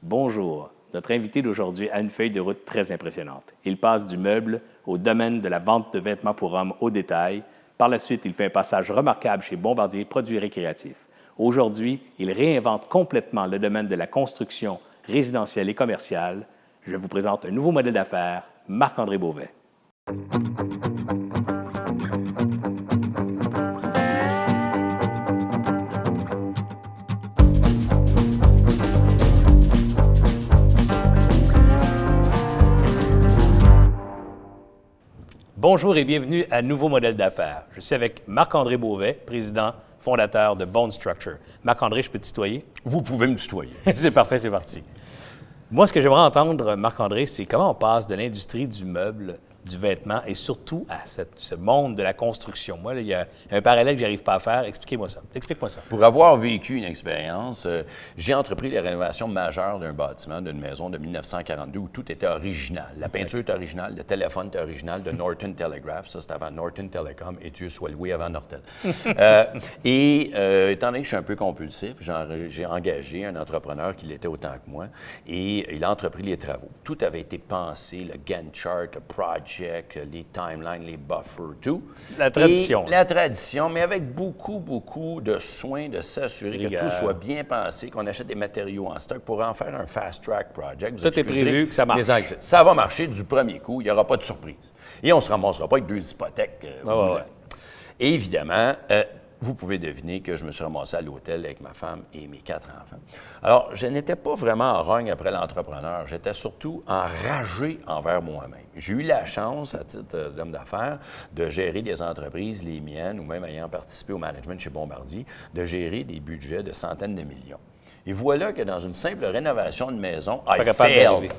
Bonjour. Notre invité d'aujourd'hui a une feuille de route très impressionnante. Il passe du meuble au domaine de la vente de vêtements pour hommes au détail. Par la suite, il fait un passage remarquable chez Bombardier Produits récréatifs. Aujourd'hui, il réinvente complètement le domaine de la construction résidentielle et commerciale. Je vous présente un nouveau modèle d'affaires, Marc-André Beauvais. Bonjour et bienvenue à Nouveau modèle d'affaires. Je suis avec Marc-André Beauvais, président fondateur de Bone Structure. Marc-André, je peux te tutoyer? Vous pouvez me tutoyer. C'est parfait, c'est parti. Moi, ce que j'aimerais entendre, Marc-André, c'est comment on passe de l'industrie du meuble, du vêtement et surtout à ce monde de la construction. Moi, là, il y a un parallèle que je n'arrive pas à faire. Expliquez-moi ça. Explique-moi ça. Pour avoir vécu une expérience, j'ai entrepris la rénovation majeure d'un bâtiment, d'une maison de 1942 où tout était original. La peinture était originale, le téléphone était original de Norton Telegraph. Ça, c'était avant Norton Telecom et Dieu soit loué avant Nortel. Étant donné que je suis un peu compulsif, j'ai engagé un entrepreneur qui l'était autant que moi et il a entrepris les travaux. Tout avait été pensé, le Gantt chart, le project, les timelines, les buffers, tout. La tradition. La tradition, mais avec beaucoup de soin de s'assurer que tout soit bien pensé, qu'on achète des matériaux en stock pour en faire un fast-track project. Tout est prévu, que ça marche. Ça va marcher du premier coup, il n'y aura pas de surprise. Et on ne se ramassera pas avec 2 hypothèques. Et évidemment, vous pouvez deviner que je me suis ramassé à l'hôtel avec ma femme et mes 4 enfants. Alors, je n'étais pas vraiment en rogne après l'entrepreneur. J'étais surtout enragé envers moi-même. J'ai eu la chance, à titre d'homme d'affaires, de gérer des entreprises, les miennes, ou même ayant participé au management chez Bombardier, de gérer des budgets de centaines de millions. Et voilà que dans une simple rénovation de maison, I failed.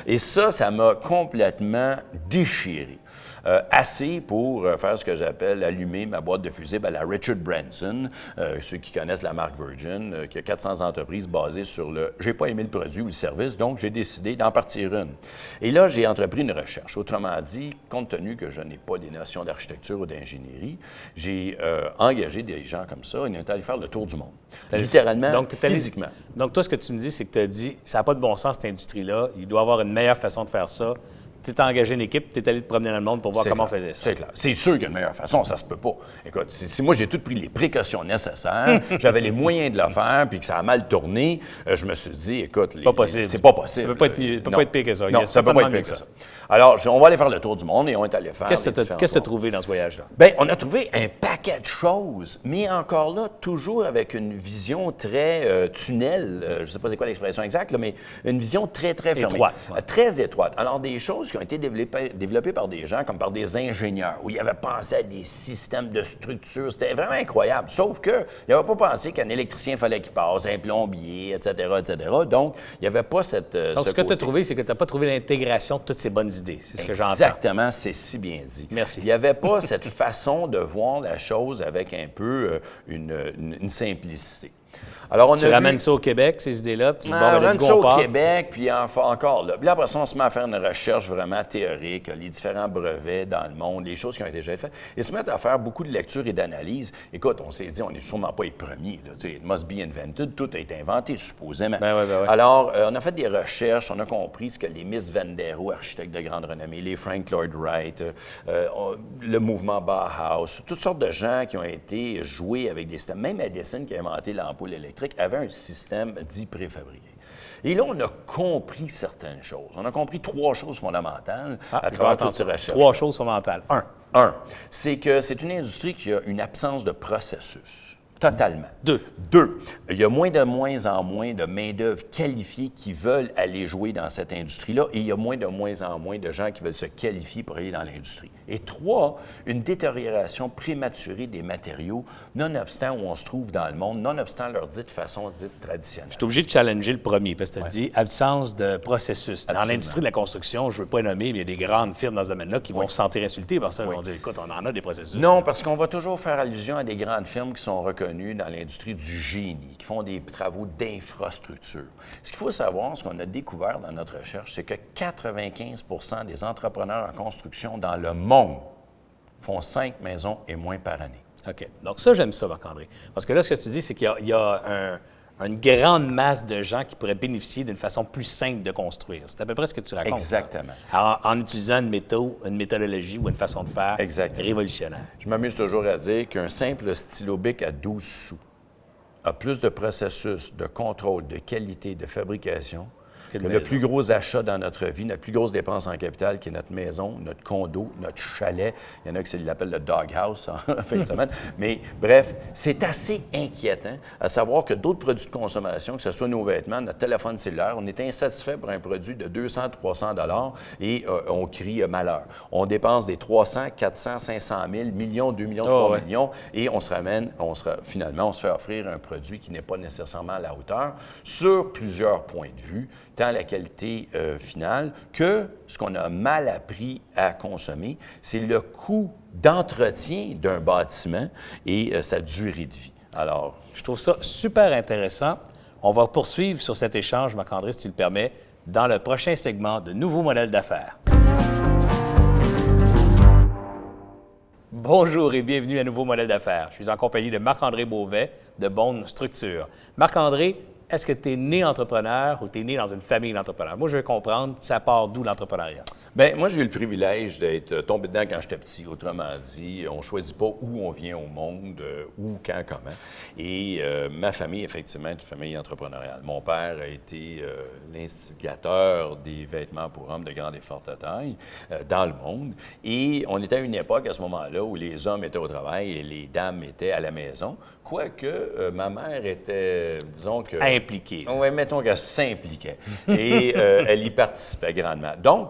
Et ça m'a complètement déchiré. Assez pour faire ce que j'appelle allumer ma boîte de fusibles à la Richard Branson, ceux qui connaissent la marque Virgin, qui a 400 entreprises basées sur le « j'ai pas aimé le produit ou le service, donc j'ai décidé d'en partir une ». Et là, j'ai entrepris une recherche. Autrement dit, compte tenu que je n'ai pas des notions d'architecture ou d'ingénierie, j'ai engagé des gens comme ça et on est allé faire le tour du monde. Littéralement, physiquement. Donc, toi, ce que tu me dis, c'est que tu as dit « ça n'a pas de bon sens, cette industrie-là, il doit y avoir une meilleure façon de faire ça ». Tu t'es engagé une équipe, tu es allé te promener dans le monde pour voir comment on faisait ça. C'est clair. C'est sûr qu'il y a une meilleure façon, ça se peut pas. Écoute, si moi j'ai tout pris les précautions nécessaires, j'avais les moyens de le faire, puis que ça a mal tourné, je me suis dit, écoute, c'est pas possible. Ça ne peut pas être pire que ça. Non, ça ne peut pas être pire que ça. Alors, on va aller faire le tour du monde et on est allé faire. Qu'est-ce que tu as trouvé dans ce voyage-là? Bien, on a trouvé un paquet de choses, mais encore là, toujours avec une vision très tunnel, je ne sais pas c'est quoi l'expression exacte, là, mais une vision très fermée. Étroite. Ouais. Très étroite. Alors, des choses qui ont été développées par des gens comme par des ingénieurs, où ils avaient pensé à des systèmes de structure. C'était vraiment incroyable. Sauf qu'ils n'avaient pas pensé qu'un électricien, il fallait qu'il passe, un plombier, etc. Donc, il n'y avait pas cette. Donc, ce que tu as trouvé, c'est que tu n'as pas trouvé l'intégration de toutes ces bonnes idées. C'est ce que j'entends. Exactement, c'est si bien dit. Merci. Il n'y avait pas cette façon de voir la chose avec un peu une simplicité. Alors, tu ramènes ça au Québec, ces idées-là, puis tu dis, bon, let's go, ça on part. au Québec, puis encore là. Puis là, après ça, on se met à faire une recherche vraiment théorique, les différents brevets dans le monde, les choses qui ont été déjà faites, et se mettre à faire beaucoup de lecture et d'analyse. Écoute, on s'est dit, on n'est sûrement pas les premiers. Là, it must be invented. Tout a été inventé, supposément. Ben ouais. Alors, on a fait des recherches, on a compris ce que les Miss Vendero, architectes de grande renommée, les Frank Lloyd Wright, le mouvement Bauhaus, toutes sortes de gens qui ont été joués avec des systèmes. Même Edison, qui a inventé l'ampoule électrique, avait un système dit préfabriqué. Et là, on a compris certaines choses. On a compris 3 choses fondamentales à travers toutes ces recherches. 3 choses fondamentales. Un, c'est que c'est une industrie qui a une absence de processus. Totalement. 2, il y a moins en moins de main-d'œuvre qualifiée qui veulent aller jouer dans cette industrie-là et il y a moins en moins de gens qui veulent se qualifier pour aller dans l'industrie. Et 3, une détérioration prématurée des matériaux, nonobstant où on se trouve dans le monde, nonobstant leur façon dite traditionnelle. Je suis obligé de challenger le premier parce que tu as dit absence de processus. Dans l'industrie de la construction, je ne veux pas nommer, mais il y a des grandes firmes dans ce domaine-là qui vont se sentir insultées par ça. Ils vont dire, écoute, on en a des processus. Non, parce qu'on va toujours faire allusion à des grandes firmes qui sont reconnues dans l'industrie du génie, qui font des travaux d'infrastructure. Ce qu'il faut savoir, ce qu'on a découvert dans notre recherche, c'est que 95 des entrepreneurs en construction dans le monde font 5 maisons et moins par année. OK. Donc ça, j'aime ça, Marc-André. Parce que là, ce que tu dis, c'est qu'il y a une grande masse de gens qui pourraient bénéficier d'une façon plus simple de construire. C'est à peu près ce que tu racontes. Exactement. Alors, en utilisant une méthodologie ou une façon de faire révolutionnaire. Je m'amuse toujours à dire qu'un simple stylo bic à 12 sous a plus de processus de contrôle, de qualité, de fabrication que le plus gros achat dans notre vie, notre plus grosse dépense en capital, qui est notre maison, notre condo, notre chalet. Il y en a qui l'appellent le doghouse en fin de semaine. Mais bref, c'est assez inquiétant à savoir que d'autres produits de consommation, que ce soit nos vêtements, notre téléphone cellulaire, on est insatisfait pour un produit de 200, 300 $ et on crie malheur. On dépense des 300, 400, 500 000, millions, 2 millions, 3 millions et finalement, on se fait offrir un produit qui n'est pas nécessairement à la hauteur sur plusieurs points de vue, tant la qualité finale que ce qu'on a mal appris à consommer, c'est le coût d'entretien d'un bâtiment et sa durée de vie. Alors, je trouve ça super intéressant. On va poursuivre sur cet échange, Marc-André, si tu le permets, dans le prochain segment de Nouveaux modèles d'affaires. Bonjour et bienvenue à Nouveaux modèles d'affaires. Je suis en compagnie de Marc-André Beauvais de Bone Structure. Marc-André, est-ce que tu es né entrepreneur ou tu es né dans une famille d'entrepreneurs? Moi, je veux comprendre, ça part d'où l'entrepreneuriat? Bien, moi, j'ai eu le privilège d'être tombé dedans quand j'étais petit. Autrement dit, on ne choisit pas où on vient au monde, où, quand, comment. Et ma famille, effectivement, est une famille entrepreneuriale. Mon père a été l'instigateur des vêtements pour hommes de grande et forte taille dans le monde. Et on était à une époque, à ce moment-là, où les hommes étaient au travail et les dames étaient à la maison. Quoique, ma mère était, disons que... Impliquée. Oui, mettons qu'elle s'impliquait. Et elle y participait grandement. Donc,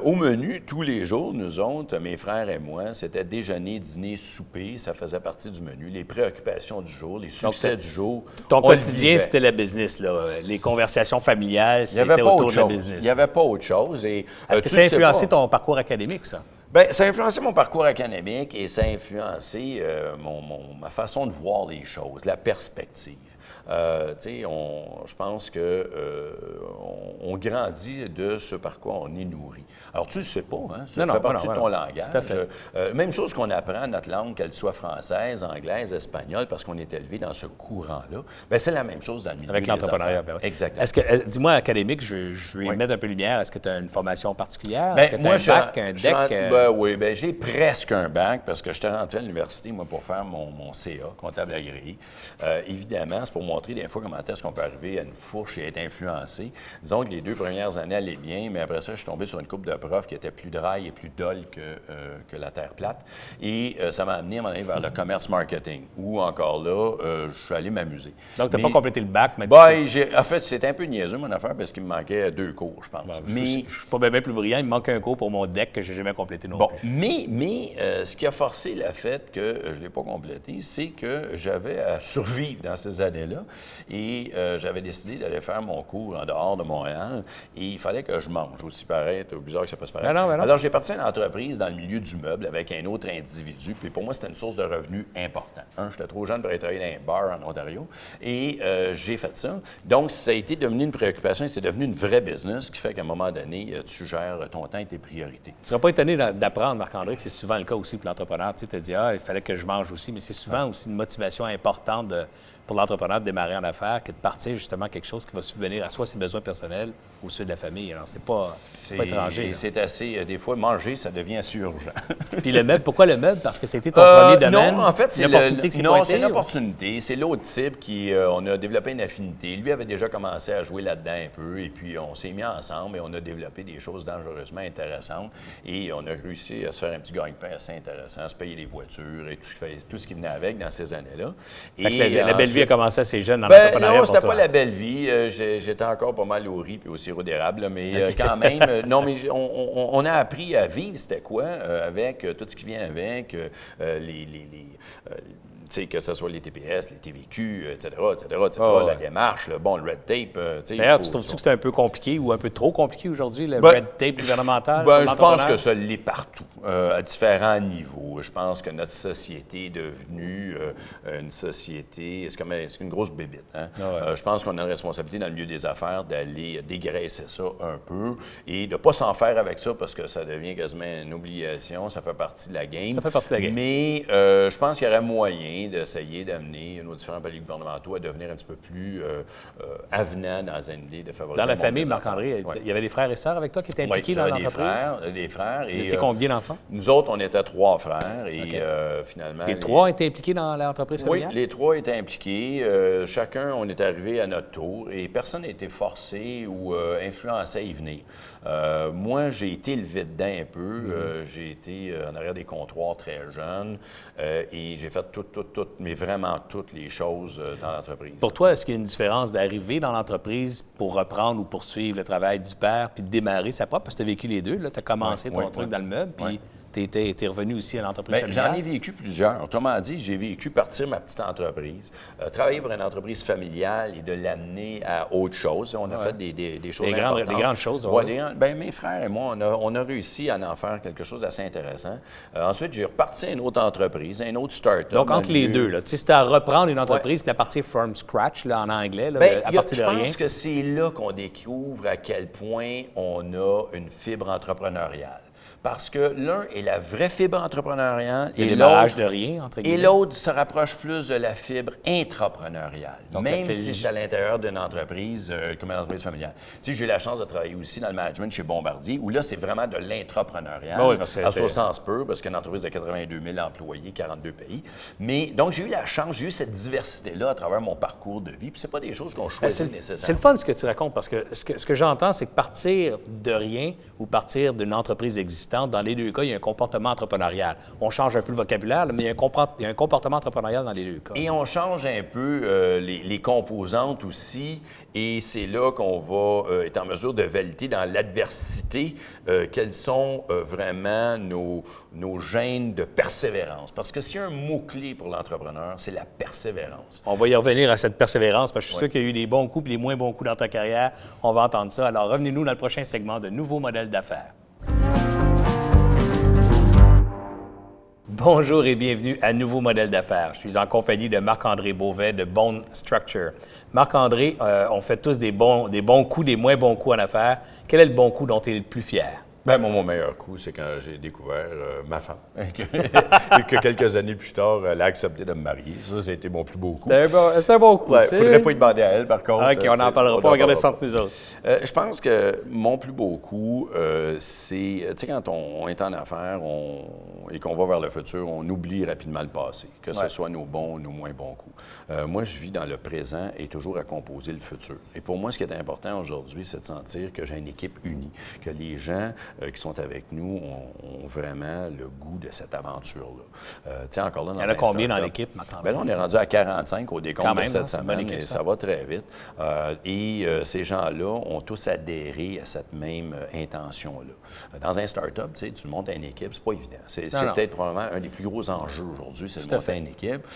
au menu, tous les jours, nous autres, mes frères et moi, c'était déjeuner, dîner, souper. Ça faisait partie du menu. Les préoccupations du jour, les succès du jour. Ton quotidien, c'était le business, là. Les conversations familiales, c'était autour de la business. Il n'y avait pas autre chose. Est-ce que ça a influencé ton parcours académique, ça? Bien, ça a influencé mon parcours académique et ça a influencé ma façon de voir les choses, la perspective. Je pense que on grandit de ce par quoi on est nourri. Alors, tu ne le sais pas, hein? Ça fait partie de ton langage. Tout à fait. Même chose qu'on apprend notre langue, qu'elle soit française, anglaise, espagnole, parce qu'on est élevé dans ce courant-là. Bien, c'est la même chose dans le milieu avec l'entrepreneuriat. Ben oui. Exactement. Est-ce que, dis-moi, académique, je vais mettre un peu de lumière. Est-ce que tu as une formation particulière? Bien, est-ce que tu as un bac, un deck? Oui, bien, j'ai presque un bac parce que j'étais rentré à l'université, moi, pour faire mon CA, comptable agréé. Évidemment, c'est pour montrer des fois comment est-ce qu'on peut arriver à une fourche et être influencé. Disons que les 2 premières années allaient bien, mais après ça, je suis tombé sur une couple de profs qui étaient plus dry et plus dol que la terre plate. Et ça m'a amené à m'en aller vers le commerce marketing, où encore là, je suis allé m'amuser. Donc, tu n'as pas complété le bac, mais en fait, c'était un peu niaiseux, mon affaire, parce qu'il me manquait 2 cours, je pense. Je ne suis pas bien plus brillant. Il me manque un cours pour mon deck que je n'ai jamais complété non plus. Mais ce qui a forcé le fait que je ne l'ai pas complété, c'est que j'avais à survivre dans ces années-là. Et j'avais décidé d'aller faire mon cours en dehors de Montréal. Et il fallait que je mange aussi, pareil. C'est bizarre que ça passe pareil. Ben non. Alors, j'ai parti à une entreprise dans le milieu du meuble avec un autre individu. Puis pour moi, c'était une source de revenus importante. J'étais trop jeune pour aller travailler dans un bar en Ontario. Et j'ai fait ça. Donc, ça a été devenu une préoccupation et c'est devenu une vraie business, ce qui fait qu'à un moment donné, tu gères ton temps et tes priorités. Tu ne serais pas étonné d'apprendre, Marc-André, que c'est souvent le cas aussi pour l'entrepreneur. Tu te dis, il fallait que je mange aussi, mais c'est souvent aussi une motivation importante pour l'entrepreneur de démarrer en affaires que de partir justement quelque chose qui va subvenir à soit ses besoins personnels ou ceux de la famille. Alors, c'est pas étranger. Et c'est assez... des fois, manger, ça devient assez urgent. Puis le meuble, pourquoi le meuble? Parce que c'était ton premier domaine? Non, en fait, c'est une opportunité. C'est l'autre type qui... on a développé une affinité. Lui avait déjà commencé à jouer là-dedans un peu. Et puis, on s'est mis ensemble et on a développé des choses dangereusement intéressantes. Et on a réussi à se faire un petit gagne-pain assez intéressant, à se payer les voitures et tout ce qui venait avec dans ces années-là. La belle vie a commencé assez jeune dans l'entrepreneuriat. Non, c'était pas la belle vie. J'étais encore pas mal au riz et au sirop d'érable, là, mais quand même, non, mais on a appris à vivre, c'était quoi, avec tout ce qui vient avec, tu sais, que ce soit les TPS, les TVQ, etc., la démarche, le red tape. D'ailleurs, tu trouves-tu que c'est un peu compliqué ou un peu trop compliqué aujourd'hui, le red tape gouvernemental? Je pense que ça l'est partout, à différents niveaux. Je pense que notre société est devenue une société, c'est une grosse bébite. Hein? Je pense qu'on a une responsabilité dans le milieu des affaires d'aller dégraisser ça un peu et de ne pas s'en faire avec ça parce que ça devient quasiment une obligation, ça fait partie de la game. Ça fait partie de la game. Mais je pense qu'il y aurait moyen moyens d'essayer d'amener nos différents paliers gouvernementaux à devenir un petit peu plus avenants dans une idée de favoriser. Dans la famille, Marc-André, il y avait des frères et sœurs avec toi qui étaient impliqués dans l'entreprise? Des frères. Vous étiez combien d'enfants? Nous autres, on était 3 frères et finalement... Les 3 étaient impliqués dans l'entreprise familiale? Oui, les 3 étaient impliqués. Chacun, on est arrivé à notre tour et personne n'a été forcé ou influencé à y venir. Moi, j'ai été élevé dedans un peu. J'ai été en arrière des comptoirs très jeune et j'ai fait mais vraiment toutes les choses dans l'entreprise. Pour toi, est-ce qu'il y a une différence d'arriver dans l'entreprise pour reprendre ou poursuivre le travail du père puis de démarrer sa propre? Parce que tu as vécu les deux. Tu as commencé ton truc dans le meuble, puis tu es revenu aussi à l'entreprise familiale. J'en ai vécu plusieurs. Autrement dit, j'ai vécu partir ma petite entreprise, travailler pour une entreprise familiale et de l'amener à autre chose. On a fait des choses importantes. Des grandes choses. Mes frères et moi, on a réussi à en faire quelque chose d'assez intéressant. Ensuite, j'ai reparti à une autre entreprise, à une autre start-up. Donc, entre les deux, c'était à reprendre une entreprise puis à partir from scratch, là, en anglais, là, à partir de rien. Je pense que c'est là qu'on découvre à quel point on a une fibre entrepreneuriale. Parce que l'un est la vraie fibre entrepreneuriale et l'autre de rien, entre guillemets. Et l'autre se rapproche plus de la fibre intrapreneuriale, donc, même si c'est à l'intérieur d'une entreprise comme une entreprise familiale. Tu sais, j'ai eu la chance de travailler aussi dans le management chez Bombardier, où là, c'est vraiment de l'intrapreneurial, à son sens pur, parce qu'une entreprise de 82 000 employés, 42 pays. Mais donc, j'ai eu la chance, j'ai eu cette diversité-là à travers mon parcours de vie, puis c'est pas des choses qu'on choisit nécessairement. C'est le fun ce que tu racontes, parce que ce que j'entends, c'est que partir de rien ou partir d'une entreprise existante, dans les deux cas, il y a un comportement entrepreneurial. On change un peu le vocabulaire, mais il y a un comportement entrepreneurial dans les deux cas. Et on change un peu les composantes aussi, et c'est là qu'on va être en mesure de valider dans l'adversité quels sont vraiment nos gènes de persévérance. Parce que s'il y a un mot-clé pour l'entrepreneur, c'est la persévérance. On va y revenir à cette persévérance, parce que je suis sûr qu'il y a eu des bons coups et des moins bons coups dans ta carrière. On va entendre ça. Alors, revenez-nous dans le prochain segment de Nouveaux modèles d'affaires. Bonjour et bienvenue à Nouveau modèle d'affaires. Je suis en compagnie de Marc-André Beauvais de Bone Structure. Marc-André, on fait tous des bons coups, des moins bons coups en affaires. Quel est le bon coup dont tu es le plus fier? Mon meilleur coup, c'est quand j'ai découvert ma femme. Et que quelques années plus tard, elle a accepté de me marier. Ça a été mon plus beau coup. C'est un bon coup. Il ne faudrait pas y demander à elle, par contre. OK, on n'en parlera pas. On va regarder ça entre nous autres. Je pense que mon plus beau coup, c'est... Tu sais, quand on est en affaires et qu'on va vers le futur, on oublie rapidement le passé, que ce soit nos bons ou nos moins bons coups. Moi, je vis dans le présent et toujours à composer le futur. Et pour moi, ce qui est important aujourd'hui, c'est de sentir que j'ai une équipe unie, que les gens qui sont avec nous ont vraiment le goût de cette aventure-là. Tu sais, encore là, il y en a combien dans l'équipe, maintenant? Là, on est rendu à 45 au décompte de cette semaine, et ça va très vite. Ces gens-là ont tous adhéré à cette même intention-là. Dans un start-up, tu sais, tu montes une équipe, c'est pas évident. C'est peut-être probablement un des plus gros enjeux aujourd'hui, c'est de monter une équipe.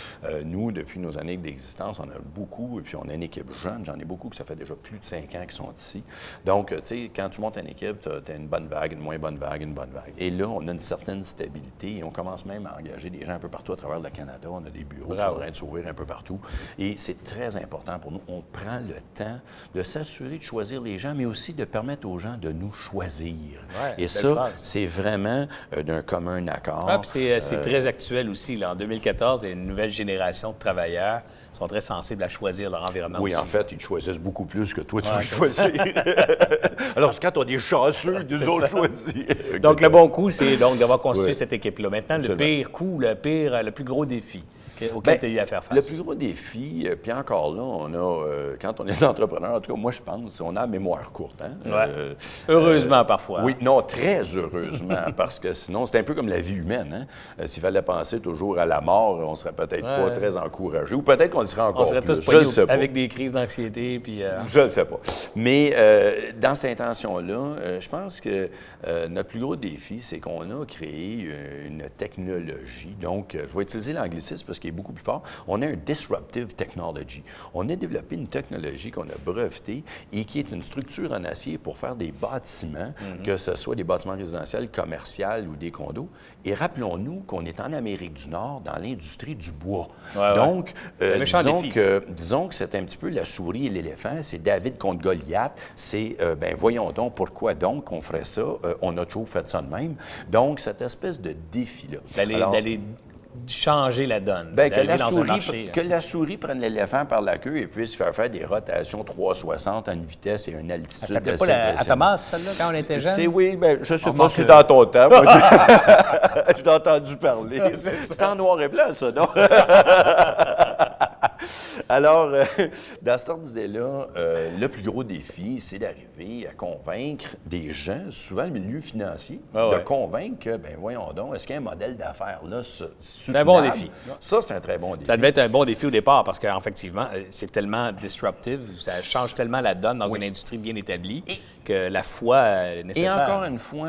Nous, depuis nos années d'existence, on a beaucoup, et puis on a une équipe jeune. J'en ai beaucoup que ça fait déjà plus de 5 ans qu'ils sont ici. Donc, tu sais, quand tu montes une équipe, tu as une bonne vague, une moins bonne vague, une bonne vague. Et là, on a une certaine stabilité et on commence même à engager des gens un peu partout à travers le Canada. On a des bureaux qui sont en train de s'ouvrir un peu partout. Et c'est très important pour nous. On prend le temps de s'assurer de choisir les gens, mais aussi de permettre aux gens de nous choisir. Et ça, c'est vraiment d'un commun accord. Puis c'est très actuel aussi. Là. En 2014, il y a une nouvelle génération de travailleurs qui sont très sensibles à choisir leur environnement aussi. En fait, ils te choisissent beaucoup plus que toi, tu veux choisir. Alors, quand on est chanceux, nous autres choisir. Donc, le bon coup, c'est donc d'avoir construit cette équipe-là. Maintenant, le pire coup, le plus gros défi auquel tu as eu à faire face. Le plus gros défi, puis encore là, on a, quand on est entrepreneur, en tout cas, moi, je pense, on a la mémoire courte. Hein? Heureusement, parfois. Oui, non, très heureusement, parce que sinon, c'est un peu comme la vie humaine. Hein? S'il fallait penser toujours à la mort, on serait peut-être pas très encouragé, ou peut-être qu'on le serait encore plus. On serait tous avec des crises d'anxiété, puis... Je ne sais pas. Mais dans cette intention-là, je pense que notre plus gros défi, c'est qu'on a créé une technologie. Donc, je vais utiliser l'anglicisme parce qu'il est beaucoup plus fort. On a un disruptive technology. On a développé une technologie qu'on a brevetée et qui est une structure en acier pour faire des bâtiments, que ce soit des bâtiments résidentiels, commerciaux ou des condos. Et rappelons-nous qu'on est en Amérique du Nord dans l'industrie du bois. Donc, disons que c'est un petit peu la souris et l'éléphant. C'est David contre Goliath. C'est, voyons donc, pourquoi donc on ferait ça? On a toujours fait ça de même. Donc, cette espèce de défi-là. D'aller changer la donne, Bien, d'arriver dans un marché. que la souris prenne l'éléphant par la queue et puisse faire des rotations 360 à une vitesse et une altitude. Ça s'appelait pas à Thomas, celle-là, quand on était jeune? Oui, bien, je ne sais pas si c'est dans ton temps. Moi, je l'ai entendu parler. C'est en noir et blanc, ça, non? Alors, dans cette ordre d'idée-là, le plus gros défi, c'est d'arriver à convaincre des gens, souvent le milieu financier, de convaincre que, bien voyons donc, est-ce qu'il y a un modèle d'affaires là c'est un bon défi. Ça, c'est un très bon défi. Ça devait être un bon défi au départ parce qu'effectivement, c'est tellement disruptive, ça change tellement la donne dans une industrie bien établie que la foi est nécessaire. Et encore une fois,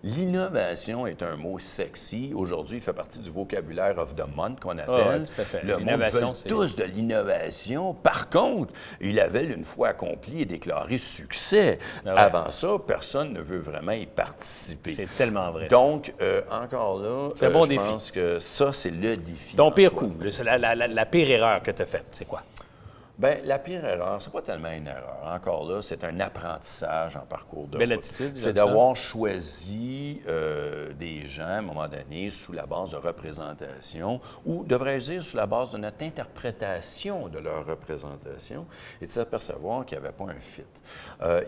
l'innovation est un mot sexy. Aujourd'hui, il fait partie du vocabulaire of the month qu'on appelle. Tout à fait. Le monde veut tous de l'innovation. Par contre, il avait une fois accompli et déclaré succès. Avant ça, personne ne veut vraiment y participer. C'est tellement vrai. Donc, encore là, je pense que ça, c'est le défi. Ton pire coup, la pire erreur que tu as faite, c'est quoi? Bien, la pire erreur, c'est pas tellement une erreur. Encore là, c'est un apprentissage en parcours de Belle route. attitude. C'est d'avoir choisi des gens, à un moment donné, sous la base de représentation, ou, devrais-je dire, sous la base de notre interprétation de leur représentation, et de s'apercevoir qu'il n'y avait pas un fit.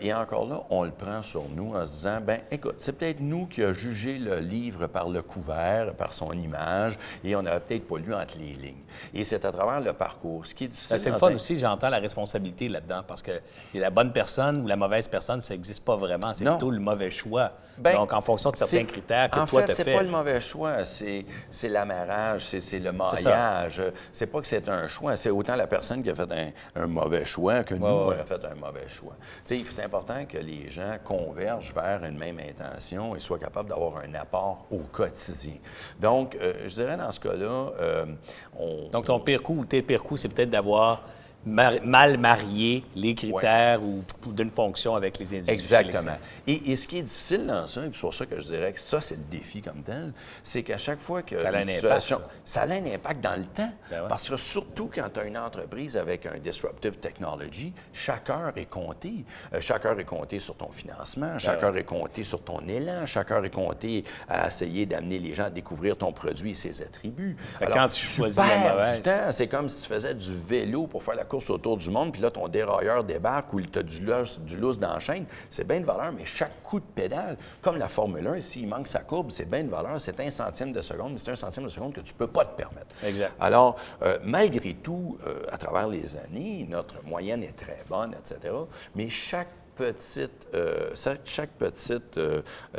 Et encore là, on le prend sur nous en se disant, bien, écoute, c'est peut-être nous qui avons jugé le livre par le couvert, par son image, et on n'avait peut-être pas lu entre les lignes. Et c'est à travers le parcours. Ce qui est difficile. C'est le fun aussi, j'entends la responsabilité là-dedans, parce que la bonne personne ou la mauvaise personne, ça n'existe pas vraiment. C'est plutôt le mauvais choix. Bien, donc, en fonction de certains critères que toi, tu as fait. En fait, c'est pas le mauvais choix, c'est l'amarrage, c'est le maillage. C'est pas que c'est un choix, c'est autant la personne qui a fait un mauvais choix que nous, on a fait un mauvais choix. C'est important que les gens convergent vers une même intention et soient capables d'avoir un apport au quotidien. Donc, je dirais dans ce cas-là, Donc, ton pire coup ou tes pires coups, c'est peut-être d'avoir mal marier les critères ou d'une fonction avec les individus. Exactement. Et ce qui est difficile dans ça, et c'est pour ça que je dirais que ça, c'est le défi comme tel, c'est qu'à chaque fois que ça a un impact, ça a un impact dans le temps. Ben Parce que surtout quand tu as une entreprise avec un disruptive technology, chaque heure est comptée. Chaque heure est comptée sur ton financement, chaque heure est comptée sur ton élan, chaque heure est comptée à essayer d'amener les gens à découvrir ton produit et ses attributs. Alors, quand tu choisis la mauvaise, du temps, c'est comme si tu faisais du vélo pour faire la course autour du monde, puis là, ton dérailleur débarque ou tu as du lousse dans la chaîne, c'est bien de valeur, mais chaque coup de pédale, comme la Formule 1, s'il manque sa courbe, c'est bien de valeur, c'est 1 centime de seconde, mais c'est 1 centime de seconde que tu ne peux pas te permettre. Exact. Alors, malgré tout, à travers les années, notre moyenne est très bonne, etc., mais chaque petite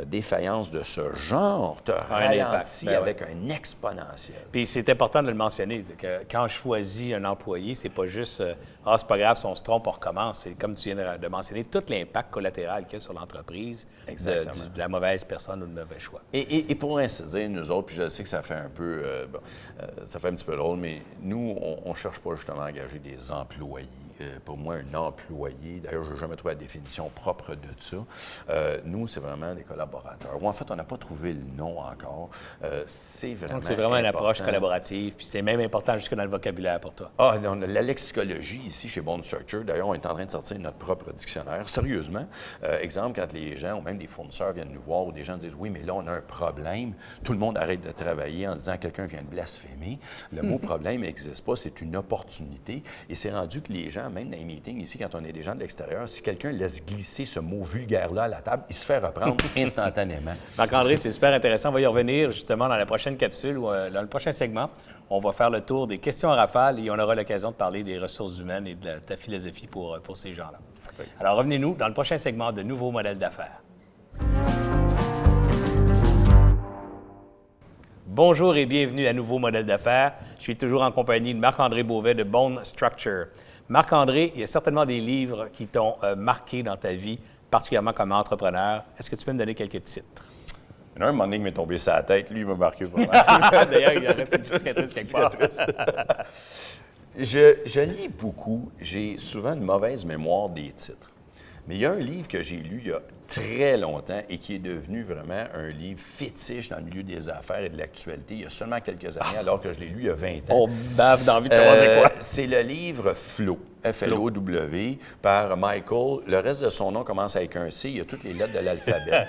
défaillance de ce genre te ralentit avec un exponentiel. Puis c'est important de le mentionner, que quand je choisis un employé, c'est pas juste « Ah, c'est pas grave, si on se trompe, on recommence ». C'est comme tu viens de mentionner, tout l'impact collatéral qu'il y a sur l'entreprise de la mauvaise personne ou du mauvais choix. Et pour ainsi dire, nous autres, puis je sais que ça fait un peu, ça fait un petit peu drôle, mais nous, on ne cherche pas justement à engager des employés. Pour moi, un employé, d'ailleurs, je n'ai jamais trouvé la définition propre de ça. Nous, c'est vraiment des collaborateurs. Ou en fait, on n'a pas trouvé le nom encore. C'est vraiment Donc, c'est vraiment une approche collaborative, puis c'est même important jusque dans le vocabulaire pour toi. Ah, non, la lexicologie ici, chez Bone Structure, d'ailleurs, on est en train de sortir notre propre dictionnaire. Sérieusement, exemple, quand les gens, ou même des fournisseurs viennent nous voir, ou des gens disent « Oui, mais là, on a un problème », tout le monde arrête de travailler en disant « Quelqu'un vient de blasphémer ». Le mot « problème » n'existe pas, c'est une opportunité. Et c'est rendu que les gens, même dans les meetings ici, quand on est des gens de l'extérieur, si quelqu'un laisse glisser ce mot vulgaire-là à la table, il se fait reprendre instantanément. Marc-André, c'est super intéressant. On va y revenir justement dans la prochaine capsule ou dans le prochain segment. On va faire le tour des questions à rafale et on aura l'occasion de parler des ressources humaines et de ta philosophie pour ces gens-là. Oui. Alors, revenez-nous dans le prochain segment de Nouveaux modèles d'affaires. Bonjour et bienvenue à Nouveaux modèles d'affaires. Je suis toujours en compagnie de Marc-André Beauvais de Bone Structure. Marc-André, il y a certainement des livres qui t'ont marqué dans ta vie, particulièrement comme entrepreneur. Est-ce que tu peux me donner quelques titres? Il y en a un moment donné qui m'est tombé sur la tête. Lui, il m'a marqué pas mal. D'ailleurs, il y reste une petite cicatrice quelque part. Je lis beaucoup. J'ai souvent une mauvaise mémoire des titres. Mais il y a un livre que j'ai lu il y a très longtemps et qui est devenu vraiment un livre fétiche dans le milieu des affaires et de l'actualité il y a seulement quelques années, alors que je l'ai lu il y a 20 ans. On bave d'envie de savoir c'est quoi. C'est le livre Flow. F-L-O-W, par Michael. Le reste de son nom commence avec un C. Il y a toutes les lettres de l'alphabet.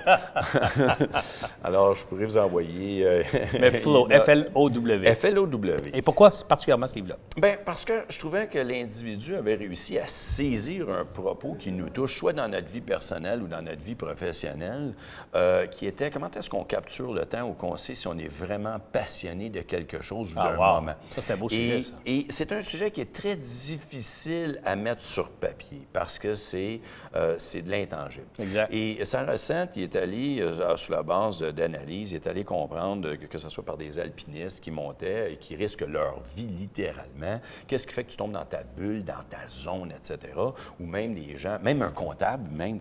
Alors, je pourrais vous envoyer... Mais Flow, F-L-O-W. F-L-O-W. Et pourquoi particulièrement ce livre-là? Bien, parce que je trouvais que l'individu avait réussi à saisir un propos qui nous touche, soit dans notre vie personnelle ou dans notre vie professionnelle, qui était comment est-ce qu'on capture le temps ou qu'on sait si on est vraiment passionné de quelque chose ou d'un moment. Ça, c'est un beau sujet, ça. Et c'est un sujet qui est très difficile à mettre sur papier parce que c'est de l'intangible. Exact. Et Saracen, il est allé, sur la base d'analyse, il est allé comprendre que ce soit par des alpinistes qui montaient et qui risquent leur vie littéralement. Qu'est-ce qui fait que tu tombes dans ta bulle, dans ta zone, etc. Ou même des gens, même un comptable, même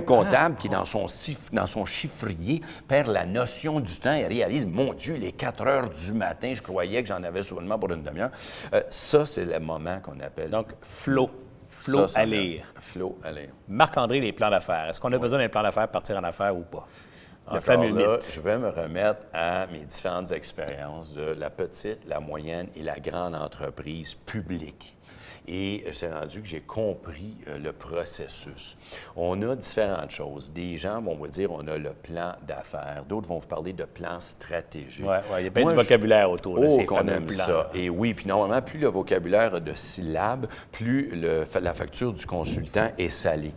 comptable qui, dans son chiffrier, perd la notion du temps et réalise, mon Dieu, les 4 heures du matin, je croyais que j'en avais seulement pour une demi-heure. Ça, c'est le moment qu'on appelle... Donc, Flow à lire. Flow à lire. Marc-André, les plans d'affaires. Est-ce qu'on a besoin d'un plan d'affaires pour partir en affaires ou pas? Le fameux mythe. Je vais me remettre à mes différentes expériences de la petite, la moyenne et la grande entreprise publique. Et c'est rendu que j'ai compris le processus. On a différentes choses. Des gens vont vous dire on a le plan d'affaires. D'autres vont vous parler de plan stratégique. Oui, il y a bien du vocabulaire autour de ces fameux aime plans. Ça. Et oui, puis normalement, plus le vocabulaire a de syllabes, plus la facture du consultant est salée.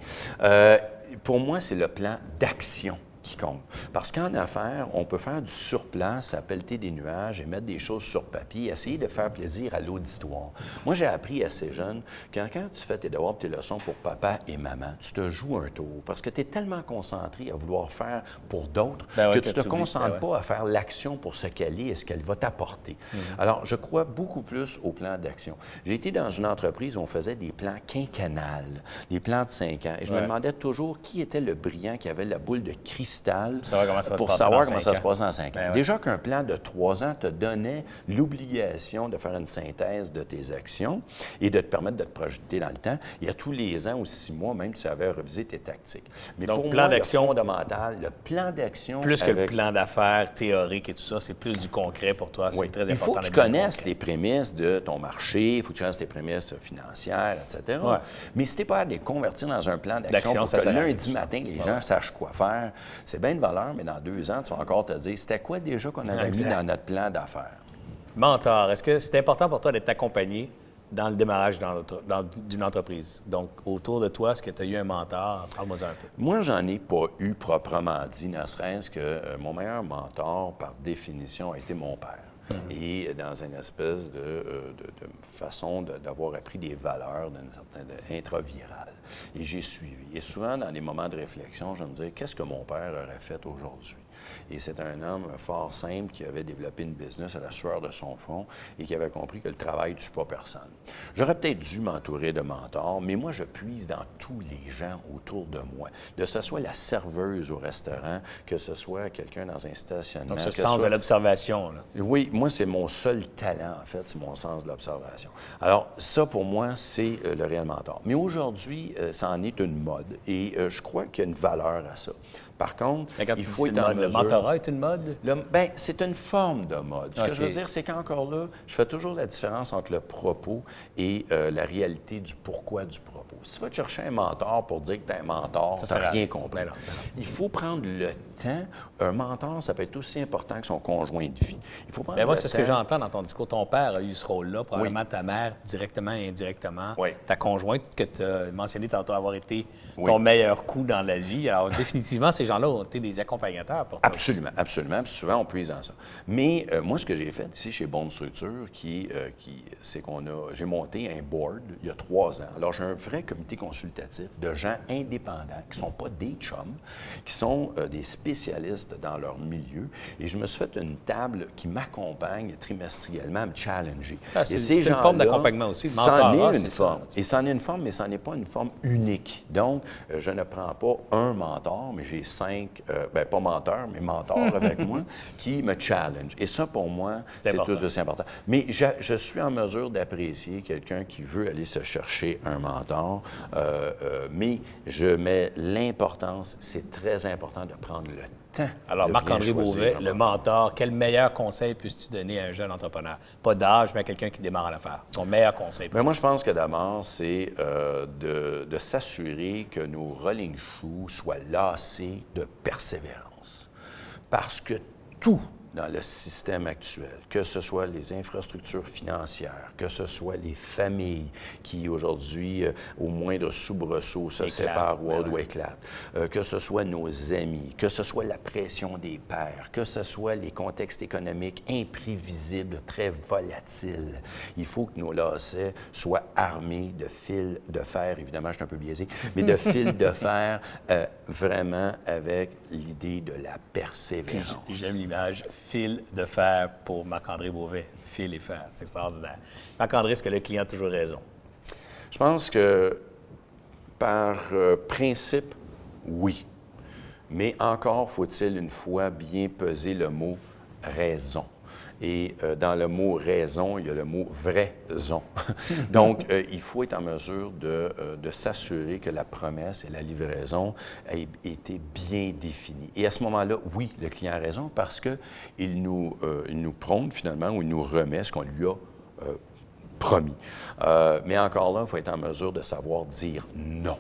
Pour moi, c'est le plan d'action qui compte. Parce qu'en affaires, on peut faire du surplace, à pelleter des nuages et mettre des choses sur papier, essayer de faire plaisir à l'auditoire. Moi, j'ai appris assez jeune que quand tu fais tes devoirs et tes leçons pour papa et maman, tu te joues un tour parce que tu es tellement concentré à vouloir faire pour d'autres que tu ne te concentres pas à faire l'action pour ce qu'elle est et ce qu'elle va t'apporter. Alors, je crois beaucoup plus au plan d'action. J'ai été dans une entreprise où on faisait des plans quinquennales, des plans de 5 ans, et je me demandais toujours qui était le brillant qui avait la boule de cristal pour savoir comment ça se passe en 5 ans. Ben ouais. Déjà qu'un plan de 3 ans te donnait l'obligation de faire une synthèse de tes actions et de te permettre de te projeter dans le temps. Et à tous les ans ou 6 mois, même, tu savais reviser tes tactiques. Mais donc, pour plan moi, d'action fondamental, le plan d'action... Plus que le plan d'affaires théorique et tout ça, c'est plus du concret pour toi. C'est très important. Il faut que tu connaisses les prémices de ton marché, il faut que tu connaisses les prémices financières, etc. Ouais. Mais si tu n'es pas à les convertir dans un plan d'action pour que lundi matin, les gens sachent quoi faire, c'est bien de valeur, mais dans 2 ans, tu vas encore te dire, c'était quoi déjà qu'on avait mis dans notre plan d'affaires? Mentor, est-ce que c'est important pour toi d'être accompagné dans le démarrage d'une entreprise? Donc, autour de toi, est-ce que tu as eu un mentor? Parle-moi un peu. Moi, j'en ai pas eu proprement dit, ne serait-ce que mon meilleur mentor, par définition, a été mon père. Et dans une espèce de façon d'avoir appris des valeurs d'une certaine intravirale. Et j'ai suivi. Et souvent, dans des moments de réflexion, je me disais, qu'est-ce que mon père aurait fait aujourd'hui? Et c'est un homme fort simple qui avait développé une business à la sueur de son front et qui avait compris que le travail ne tue pas personne. J'aurais peut-être dû m'entourer de mentors, mais moi, je puise dans tous les gens autour de moi. Que ce soit la serveuse au restaurant, que ce soit quelqu'un dans un stationnement. Donc, ce sens de l'observation, là. Oui, moi, c'est mon seul talent, en fait, c'est mon sens de l'observation. Alors, ça, pour moi, c'est le réel mentor. Mais aujourd'hui, ça en est une mode et je crois qu'il y a une valeur à ça. Par contre, il faut être en mesure... Le mentorat est une mode? Bien, c'est une forme de mode. Ce que je veux dire, c'est qu'encore là, je fais toujours la différence entre le propos et la réalité du pourquoi du propos. Si tu vas te chercher un mentor pour dire que tu es un mentor, tu n'as rien compris. Il faut prendre le temps. Un mentor, ça peut être aussi important que son conjoint de vie. Il faut prendre moi, le c'est temps. ce que j'entends dans ton discours. Ton père a eu ce rôle-là, probablement ta mère, directement et indirectement. Oui. Ta conjointe, que tu as mentionné tantôt avoir été ton meilleur coup dans la vie. Alors, définitivement, ces gens-là ont été des accompagnateurs pour toi. Absolument, absolument. Puis souvent, on puise dans ça. Mais moi, ce que j'ai fait ici chez Bonne Structure, c'est j'ai monté un board il y a 3 ans. Alors, j'ai un vrai comité consultatif de gens indépendants qui ne sont pas des chums, qui sont des spécialistes dans leur milieu. Et je me suis fait une table qui m'accompagne trimestriellement à me challenger. C'est une forme d'accompagnement aussi. C'en est une forme. Et c'en est une forme, mais c'en est pas une forme unique. Donc, je ne prends pas un mentor, mais j'ai 5, pas menteurs, mais mentors avec moi, qui me challenge. Et ça, pour moi, c'est tout aussi important. Mais je suis en mesure d'apprécier quelqu'un qui veut aller se chercher un mentor d'accord, mais je mets l'importance, c'est très important de prendre le temps. Alors, Marc-André Beauvais, le mentor, quel meilleur conseil puisses-tu donner à un jeune entrepreneur? Pas d'âge, mais à quelqu'un qui démarre à l'affaire. Ton meilleur conseil. Bien, moi, je pense que d'abord, c'est de s'assurer que nos rolling shoes soient lassés de persévérance. Parce que tout dans le système actuel, que ce soit les infrastructures financières, que ce soit les familles qui, aujourd'hui, au moindre soubresaut, se séparent ou éclatent, que ce soit nos amis, que ce soit la pression des pairs, que ce soit les contextes économiques imprévisibles, très volatiles. Il faut que nos lacets soient armés de fils de fer, évidemment, je suis un peu biaisé, mais de fils de fer vraiment avec l'idée de la persévérance. J'aime l'image. Fil de fer pour Marc-André Beauvais. Fil et fer, c'est extraordinaire. Marc-André, est-ce que le client a toujours raison? Je pense que par principe, oui. Mais encore faut-il une fois bien peser le mot « raison ». Et dans le mot « raison », il y a le mot « vraison ». Donc, il faut être en mesure de s'assurer que la promesse et la livraison aient été bien définies. Et à ce moment-là, oui, le client a raison parce qu'il nous prône finalement ou il nous remet ce qu'on lui a promis. Mais encore là, il faut être en mesure de savoir dire non.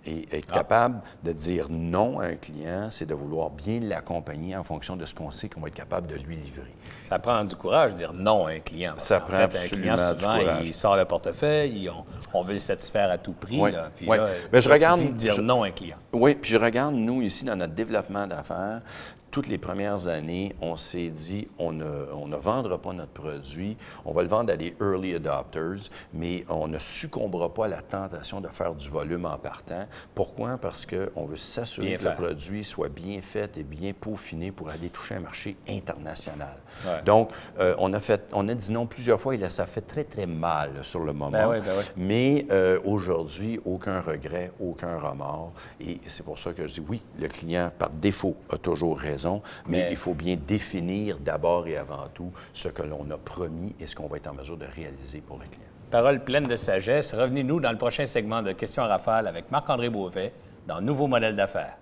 Et être capable de dire non à un client, c'est de vouloir bien l'accompagner en fonction de ce qu'on sait qu'on va être capable de lui livrer. Ça prend du courage de dire non à un client. Ça prend absolument un client, souvent, du courage. il sort le portefeuille, on veut le satisfaire à tout prix. Oui, là, puis oui. là, mais je regarde, tu dis dire non à un client. Oui, puis je regarde, nous, ici, dans notre développement d'affaires, toutes les premières années, on s'est dit, on ne vendra pas notre produit, on va le vendre à des early adopters, mais on ne succombera pas à la tentation de faire du volume en partant. Pourquoi? Parce qu'on veut s'assurer que le produit soit bien fait et bien peaufiné pour aller toucher un marché international. Ouais. Donc, on a dit non plusieurs fois et ça fait très, très mal sur le moment. Ben oui. Mais aujourd'hui, aucun regret, aucun remords. Et c'est pour ça que je dis oui, le client, par défaut, a toujours raison. Mais il faut bien définir d'abord et avant tout ce que l'on a promis et ce qu'on va être en mesure de réaliser pour le client. Parole pleine de sagesse. Revenez-nous dans le prochain segment de Questions à rafale avec Marc-André Beauvais dans Nouveau modèle d'affaires.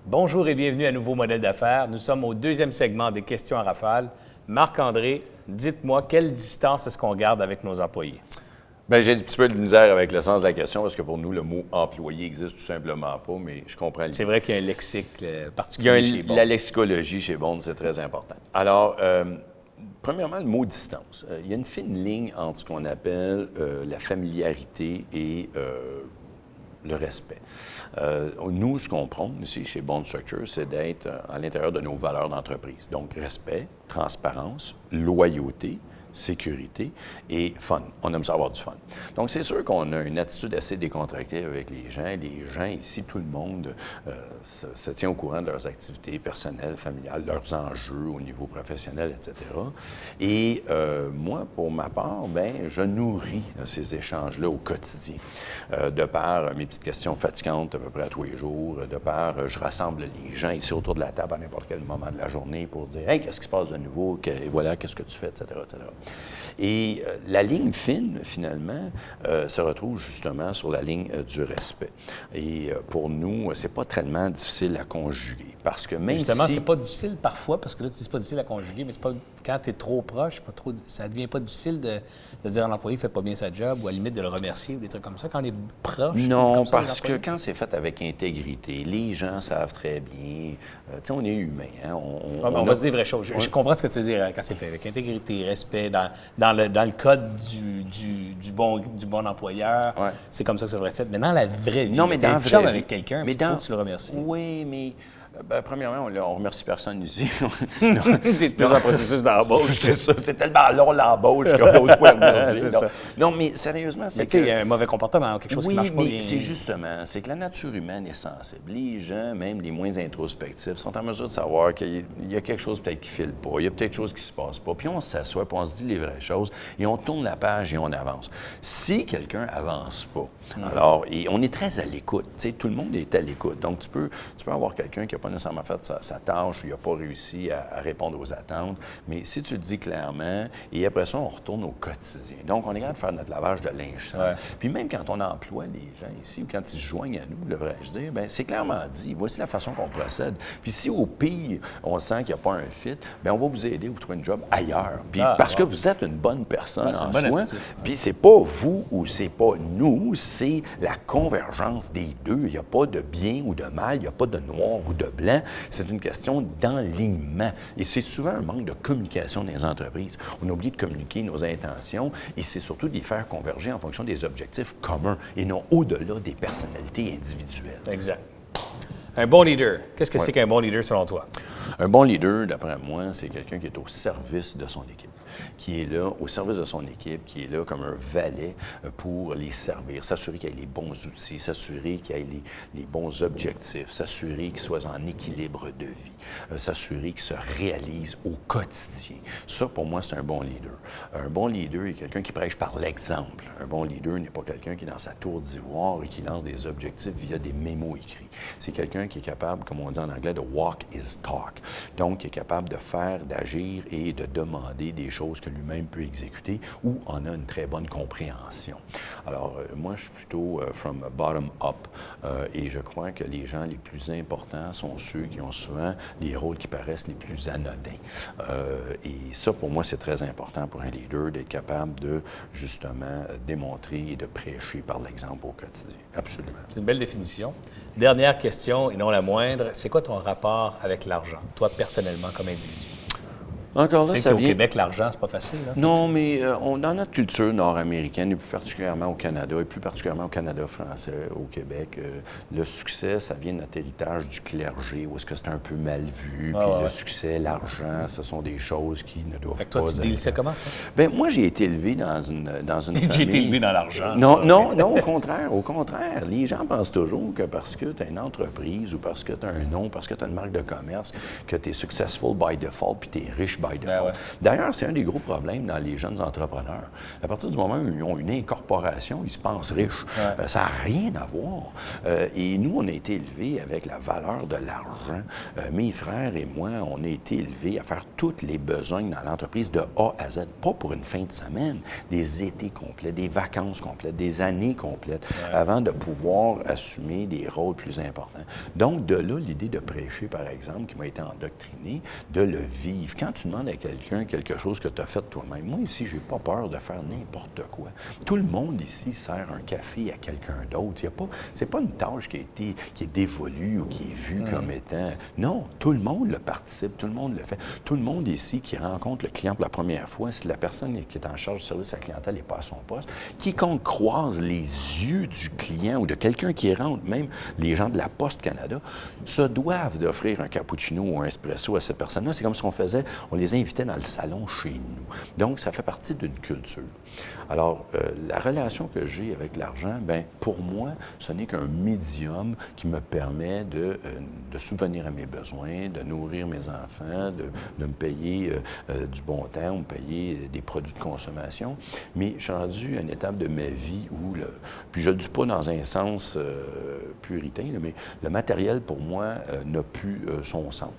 Bonjour et bienvenue à Nouveau modèle d'affaires. Nous sommes au deuxième segment des Questions à rafale. Marc-André, dites-moi, quelle distance est-ce qu'on garde avec nos employés? Bien, j'ai un petit peu de misère avec le sens de la question parce que pour nous, le mot « employé » n'existe tout simplement pas, mais je comprends l'idée. C'est vrai qu'il y a un lexique particulier chez Bond. La lexicologie chez Bond, c'est très important. Alors, premièrement, le mot « distance ». Il y a une fine ligne entre ce qu'on appelle la familiarité et le respect. Nous, ce qu'on prône ici chez Bond Structure, c'est d'être à l'intérieur de nos valeurs d'entreprise. Donc, respect, transparence, loyauté, sécurité et fun. On aime ça avoir du fun. Donc, c'est sûr qu'on a une attitude assez décontractée avec les gens. Les gens ici, tout le monde se tient au courant de leurs activités personnelles, familiales, leurs enjeux au niveau professionnel, etc. Et moi, pour ma part, bien, je nourris ces échanges-là au quotidien. De par mes petites questions fatigantes à peu près à tous les jours, de par je rassemble les gens ici autour de la table à n'importe quel moment de la journée pour dire « Hey, qu'est-ce qui se passe de nouveau? Et voilà, qu'est-ce que tu fais? » etc., etc. Et la ligne fine, finalement, se retrouve justement sur la ligne du respect. Et pour nous, c'est pas tellement difficile à conjuguer. Parce que même justement, si... c'est pas difficile parfois, parce que là, tu dis c'est pas difficile à conjuguer, mais c'est pas, quand tu es trop proche, ça devient pas difficile de dire à l'employé qu'il fait pas bien sa job ou à la limite de le remercier ou des trucs comme ça. Quand on est proche... Non, parce que quand c'est fait avec intégrité, les gens savent très bien... tu sais, on est humain. Hein? On va se dire vraies choses. Je comprends ce que tu veux dire quand c'est fait avec intégrité, respect, dans le code du bon employeur. Ouais. C'est comme ça que ça devrait être fait. Mais dans la vraie vie, non, mais dans la vraie vie, avec quelqu'un, il faut que tu le remercies. Oui, mais... Bien, premièrement, on remercie personne ici. C'est plus un processus d'embauche. C'est ça. C'est tellement long l'embauche qu'on n'ose pas remercier. Non, mais sérieusement, c'est que... il y a un mauvais comportement, quelque chose qui marche pas bien. Oui, c'est justement, c'est que la nature humaine est sensible. Les gens, même les moins introspectifs, sont en mesure de savoir qu'il y a quelque chose peut-être qui ne file pas, il y a peut-être quelque chose qui ne se passe pas. Puis on s'assoit, puis on se dit les vraies choses, et on tourne la page et on avance. Si quelqu'un avance pas, alors, et on est très à l'écoute. Tu sais, tout le monde est à l'écoute. Donc, tu peux avoir quelqu'un qui n'a pas nécessairement fait sa tâche, il n'a pas réussi à répondre aux attentes. Mais si tu le dis clairement, et après ça, on retourne au quotidien. Donc, on est capable de faire notre lavage de linge sale. Ouais. Puis même quand on emploie les gens ici, ou quand ils se joignent à nous, devrais-je dire, bien, c'est clairement dit, voici la façon qu'on procède. Puis si au pire, on sent qu'il n'y a pas un fit, bien, on va vous aider, vous trouver un job ailleurs. Puis parce que vous êtes une bonne personne en soi, puis c'est pas vous ou c'est pas nous, c'est la convergence des deux. Il n'y a pas de bien ou de mal, il n'y a pas de noir ou de blanc. C'est une question d'enlignement. Et c'est souvent un manque de communication dans les entreprises. On a oublié de communiquer nos intentions et c'est surtout de les faire converger en fonction des objectifs communs et non au-delà des personnalités individuelles. Exact. Un bon leader, qu'est-ce que c'est qu'un bon leader selon toi? Un bon leader, d'après moi, c'est quelqu'un qui est au service de son équipe, qui est là au service de son équipe, qui est là comme un valet pour les servir, s'assurer qu'il y ait les bons outils, s'assurer qu'il y ait les bons objectifs, s'assurer qu'il soit en équilibre de vie, s'assurer qu'il se réalise au quotidien. Ça, pour moi, c'est un bon leader. Un bon leader est quelqu'un qui prêche par l'exemple. Un bon leader n'est pas quelqu'un qui est dans sa tour d'ivoire et qui lance des objectifs via des mémos écrits. C'est quelqu'un qui est capable, comme on dit en anglais, de walk is talk. Donc, qui est capable de faire, d'agir et de demander des choses que lui-même peut exécuter ou en a une très bonne compréhension. Alors, moi, je suis plutôt from bottom up et je crois que les gens les plus importants sont ceux qui ont souvent des rôles qui paraissent les plus anodins. Et ça, pour moi, c'est très important pour un leader d'être capable de, justement, démontrer et de prêcher par l'exemple au quotidien. Absolument. C'est une belle définition. Dernière question, et non la moindre, c'est quoi ton rapport avec l'argent, toi, personnellement, comme individu? Encore là, ça qu'au vient... Québec, l'argent, c'est pas facile. Là, non, mais dans notre culture nord-américaine, et plus particulièrement au Canada, et plus particulièrement au Canada français, au Québec, le succès, ça vient de notre héritage du clergé, où est-ce que c'est un peu mal vu, puis le succès, l'argent, ce sont des choses qui ne doivent fait que toi, pas... tu deals ça comment, ça? Bien, moi, j'ai été élevé dans une famille... J'ai été élevé dans l'argent. Non, au contraire, au contraire. Les gens pensent toujours que parce que tu as une entreprise ou parce que tu as un nom, parce que tu as une marque de commerce, que tu es successful by default, puis tu es riche by default. Ouais. D'ailleurs, c'est un des gros problèmes dans les jeunes entrepreneurs. À partir du moment où ils ont une incorporation, ils se pensent riches. Ouais. Ça n'a rien à voir. Et nous, on a été élevés avec la valeur de l'argent. Mes frères et moi, on a été élevés à faire toutes les besognes dans l'entreprise de A à Z. Pas pour une fin de semaine, des étés complets, des vacances complètes, des années complètes, avant de pouvoir assumer des rôles plus importants. Donc, de là, l'idée de prêcher, par exemple, qui m'a été endoctrinée, de le vivre. Quand tu demandes à quelqu'un quelque chose que tu as fait toi-même, moi, ici, j'ai pas peur de faire n'importe quoi. Tout le monde ici sert un café à quelqu'un d'autre. C'est pas une tâche qui est dévolue ou qui est vue comme étant... Non, tout le monde le participe, tout le monde le fait. Tout le monde ici qui rencontre le client pour la première fois, si la personne qui est en charge du service à la clientèle n'est pas à son poste, quiconque croise les yeux du client ou de quelqu'un qui rentre, même les gens de la Poste Canada, se doivent d'offrir un cappuccino ou un espresso à cette personne-là. C'est comme si on les invitait dans le salon chez nous. Donc, ça fait partie d'une culture. Alors, la relation que j'ai avec l'argent, bien, pour moi, ce n'est qu'un médium qui me permet de subvenir à mes besoins, de nourrir mes enfants, de me payer du bon temps, me payer des produits de consommation. Mais je suis rendu à une étape de ma vie où, puis je ne le dis pas dans un sens puritain, là, mais le matériel, pour moi, n'a plus son sens.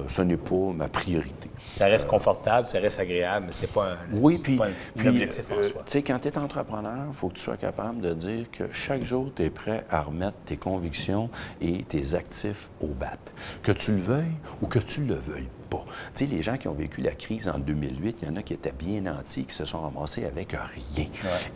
Ce n'est pas ma priorité. Ça reste confortable, ça reste agréable, mais c'est pas un objectif en soi. Tu sais, quand tu es entrepreneur, il faut que tu sois capable de dire que chaque jour, tu es prêt à remettre tes convictions et tes actifs au bat. Que tu le veuilles ou que tu le veuilles pas. Tu sais, les gens qui ont vécu la crise en 2008, il y en a qui étaient bien nantis, qui se sont ramassés avec rien.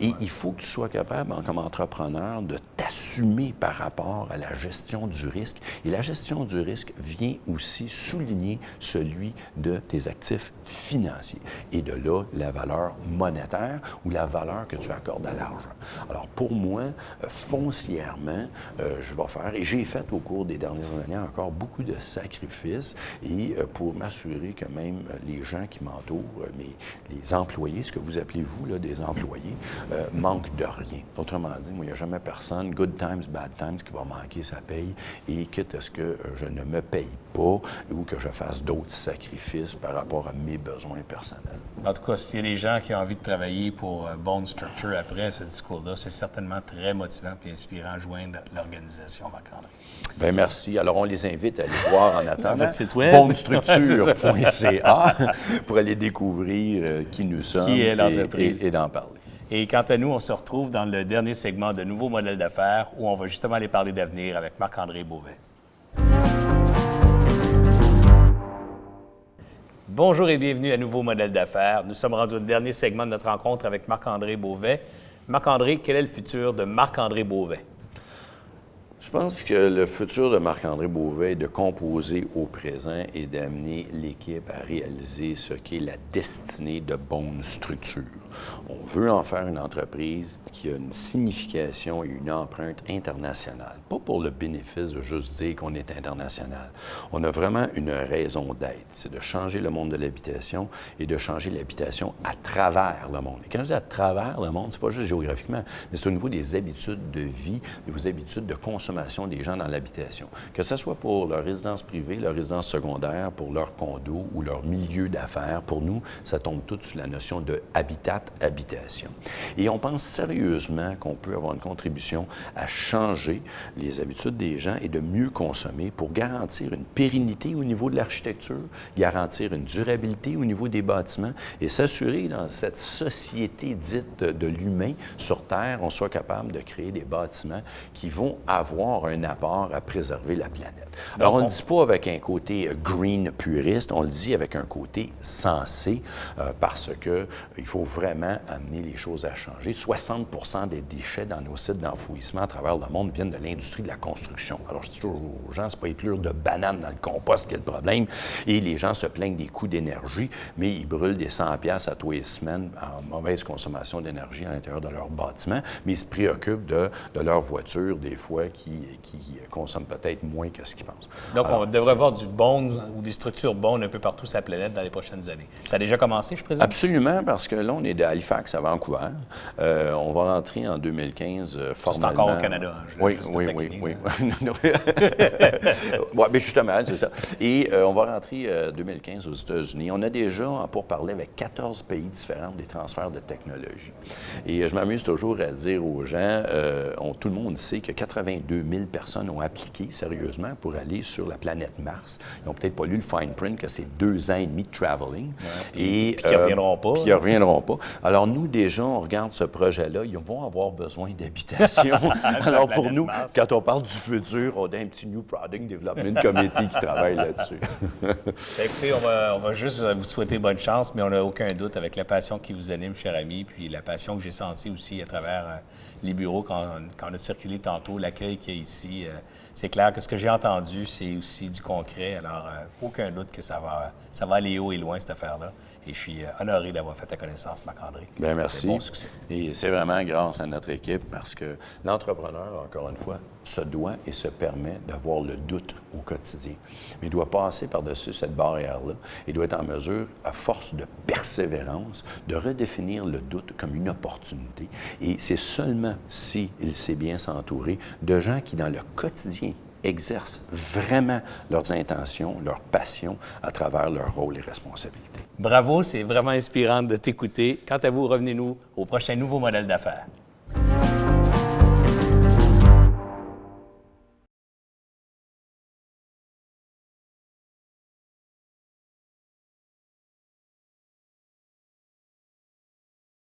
Et il faut que tu sois capable, comme entrepreneur, de t'assumer par rapport à la gestion du risque. Et la gestion du risque vient aussi souligner celui de tes actifs financiers. Et de là, la valeur monétaire ou la valeur que tu accordes à l'argent. Alors, pour moi, foncièrement, je vais faire, et j'ai fait au cours des dernières années encore beaucoup de sacrifices et pour m'assurer que même les gens qui m'entourent, les employés, ce que vous appelez vous, là, des employés, manquent de rien. Autrement dit, moi, il n'y a jamais personne, good times, bad times, qui va manquer sa paye, et quitte à ce que je ne me paye pas ou que je fasse d'autres sacrifices par rapport à mes besoins personnels. En tout cas, s'il y a des gens qui ont envie de travailler pour Bone Structure après ce discours-là, c'est certainement très motivant et inspirant à joindre l'organisation, Marc-André. Bien, merci. Alors, on les invite à aller voir en attendant votre site web. bonestructure.ca pour aller découvrir qui nous sommes qui est l'entreprise. Et d'en parler. Et quant à nous, on se retrouve dans le dernier segment de Nouveaux modèles d'affaires où on va justement aller parler d'avenir avec Marc-André Beauvais. Bonjour et bienvenue à Nouveaux modèles d'affaires. Nous sommes rendus au dernier segment de notre rencontre avec Marc-André Beauvais. Marc-André, quel est le futur de Marc-André Beauvais? Je pense que le futur de Marc-André Beauvais est de composer au présent et d'amener l'équipe à réaliser ce qu'est la destinée de Bone Structure. On veut en faire une entreprise qui a une signification et une empreinte internationale. Pas pour le bénéfice de juste dire qu'on est international. On a vraiment une raison d'être. C'est de changer le monde de l'habitation et de changer l'habitation à travers le monde. Et quand je dis à travers le monde, c'est pas juste géographiquement, mais c'est au niveau des habitudes de vie, des habitudes de consommation des gens dans l'habitation. Que ce soit pour leur résidence privée, leur résidence secondaire, pour leur condo ou leur milieu d'affaires, pour nous, ça tombe tout sous la notion de habitation. Et on pense sérieusement qu'on peut avoir une contribution à changer les habitudes des gens et de mieux consommer pour garantir une pérennité au niveau de l'architecture, garantir une durabilité au niveau des bâtiments et s'assurer dans cette société dite de l'humain sur Terre, on soit capable de créer des bâtiments qui vont avoir un apport à préserver la planète. Alors, on ne le dit pas avec un côté green puriste, on le dit avec un côté sensé parce qu'il faut vraiment amener les choses à changer. 60% des déchets dans nos sites d'enfouissement à travers le monde viennent de l'industrie de la construction. Alors, je dis toujours aux gens, c'est pas les plures de bananes dans le compost qui est le problème. Et les gens se plaignent des coûts d'énergie, mais ils brûlent des 100$ à tous les semaines en mauvaise consommation d'énergie à l'intérieur de leur bâtiment, mais ils se préoccupent de leur voiture, des fois, qui consomment peut-être moins que ce qu'ils pensent. Donc, on devrait avoir du Bone ou des structures Bone un peu partout sur la planète dans les prochaines années. Ça a déjà commencé, je présume? Absolument, parce que là, on est de Halifax à Vancouver. On va rentrer en 2015 formellement. C'est encore au Canada. Oui. Oui, mais justement, c'est ça. Et on va rentrer 2015 aux États-Unis. On a déjà, pour parler avec 14 pays différents, des transferts de technologie. Et je m'amuse toujours à dire aux gens, tout le monde sait que 82 000 personnes ont appliqué sérieusement pour aller sur la planète Mars. Ils n'ont peut-être pas lu le fine print que c'est 2 ans et demi de traveling. Puis qui ne reviendront pas. Puis ils ne reviendront pas. Alors nous, déjà, on regarde ce projet-là, ils vont avoir besoin d'habitation. Alors pour nous, quand on parle du futur, on a un petit New Product Development Committee qui travaille là-dessus. Écoutez, on va juste vous souhaiter bonne chance, mais on n'a aucun doute avec la passion qui vous anime, cher ami, puis la passion que j'ai sentie aussi à travers les bureaux quand on a circulé tantôt, l'accueil qu'il y a ici. C'est clair que ce que j'ai entendu, c'est aussi du concret. Alors, aucun doute que ça va aller haut et loin, cette affaire-là. Et je suis honoré d'avoir fait ta connaissance, Marc-André. Bien, merci. Bon succès. Et c'est vraiment grâce à notre équipe parce que l'entrepreneur, encore une fois, se doit et se permet d'avoir le doute au quotidien. Mais il doit passer par-dessus cette barrière-là. Il doit être en mesure, à force de persévérance, de redéfinir le doute comme une opportunité. Et c'est seulement s'il sait bien s'entourer de gens qui, dans le quotidien, exercent vraiment leurs intentions, leurs passions à travers leur rôle et responsabilités. Bravo, c'est vraiment inspirant de t'écouter. Quant à vous, revenez-nous au prochain Nouveau modèle d'affaires.